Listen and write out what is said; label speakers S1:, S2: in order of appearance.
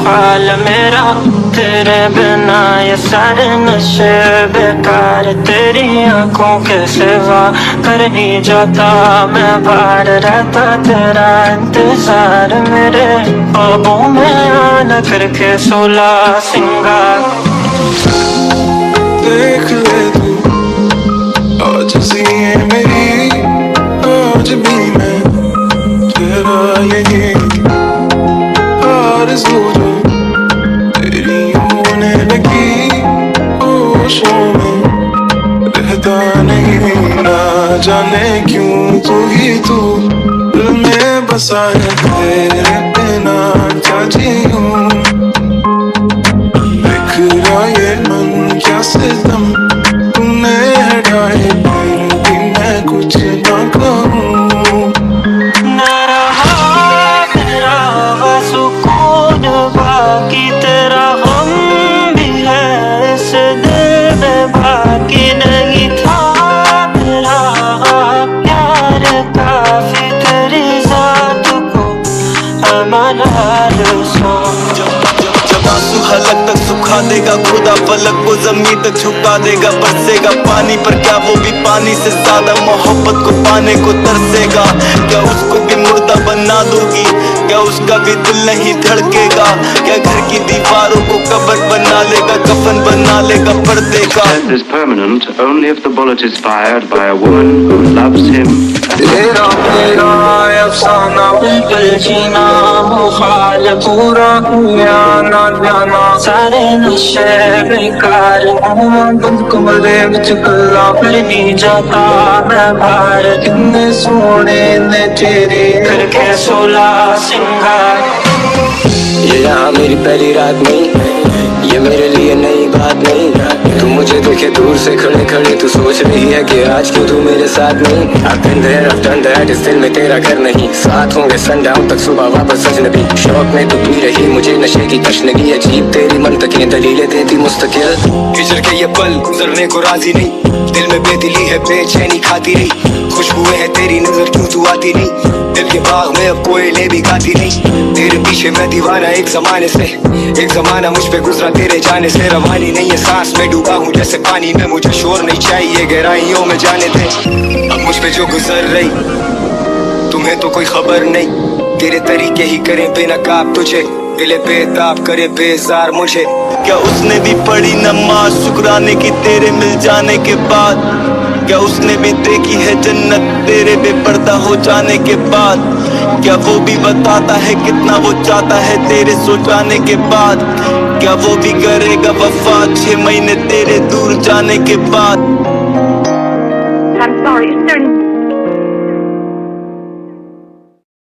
S1: हाल मेरा तेरे बिना ये सारे नशे बेकार तेरी आंखों के सिवा कर नहीं जाता मैं बाहर रहता तेरा इंतजार मेरे ख्वाबों में आना करके 16 सिंगार
S2: देख ले तू आज सी मेरी आज भी मैं तेरा यही आरज़ू जो तेरी होने लगी होशों में रहता नहीं ना जाने क्यों तू ही तू दिल में बसा है तेरे बिना क्या जीऊं बिखरा ये मन क्या सितम तूने हटाए फिर भी मैं कुछ ना कहूँ
S1: न रहा मेरा वो सुकून बाकी तेरा हम भी है इस दिल में बाकी नहीं था मेरा प्यार काफी तेरी जात को अमनाल सो
S3: जब आंसू हलक तक सुखा देगा खुदा फलक को जमीन तक झुका देगा बरसेगा पानी पर क्या वो भी पानी से ज्यादा मोहब्बत को पाने को तरसेगा क्या उसको भी मुर्दा बना दोगी क्या उसका भी दिल नहीं धड़केगा क्या घर की दीवारों को कब्र बना लेगा कफन बना लेगा पर्दे का
S4: Death is permanent only if the bullet is fired by a woman who loves him.
S1: तेरा मेरा अफसाना बिल्कुल जीना मुहाल पूरा आना जाना सारे नशे बेकार बंद कमरे विच कल्ला फिर नहीं जाता मैं बाहर कितने सोने ने तेरे करके 16 सिंगार
S5: ये यहाँ मेरी पहली रात नहीं ये मेरे लिए नई बात नहीं तू मुझे देखे दूर से खड़े खड़े तू सोच रही है कि आज क्यों तू मेरे साथ नहीं I've been there, I've done that, इस दिल में तेरा घर नहीं साथ होंगे सनडाउन तक सुबह वापस अजनबी शौक में तू पी रही मुझे नशे की तशनगी अजीब तेरी मंतकें दलीलें देती मुस्तकिल गुजर के ये पल गुजरने को राजी नहीं दिल में बेदिली है बेचैनी खाती रही खुशबुएं है तेरी नजर क्यों तू आती नहीं दिल के बाग में अब कोयले भी गाती नहीं तेरे पीछे मैं दीवाना एक जमाने से एक जमाना मुझ पे गुजरा तेरे जाने से रवानी नहीं है सांस में डूबा हूँ जैसे पानी में मुझे शोर नहीं चाहिए गहराइयों में जाने दे अब मुझ पे जो गुजर रही तुम्हें तो कोई खबर नहीं तेरे तरीके ही करें बेनकाब तुझे दिले बेताब करे बेजार मुझे
S3: क्या उसने भी पढ़ी नमाज शुक्राने की तेरे मिल जाने के बाद क्या उसने भी देखी है जन्नत तेरे बेपर्दा हो जाने के बाद क्या वो भी बताता है कितना वो चाहता है तेरे सो जाने के बाद क्या वो भी करेगा वफा 6 महीने तेरे दूर जाने के बाद
S6: I'm sorry, is there any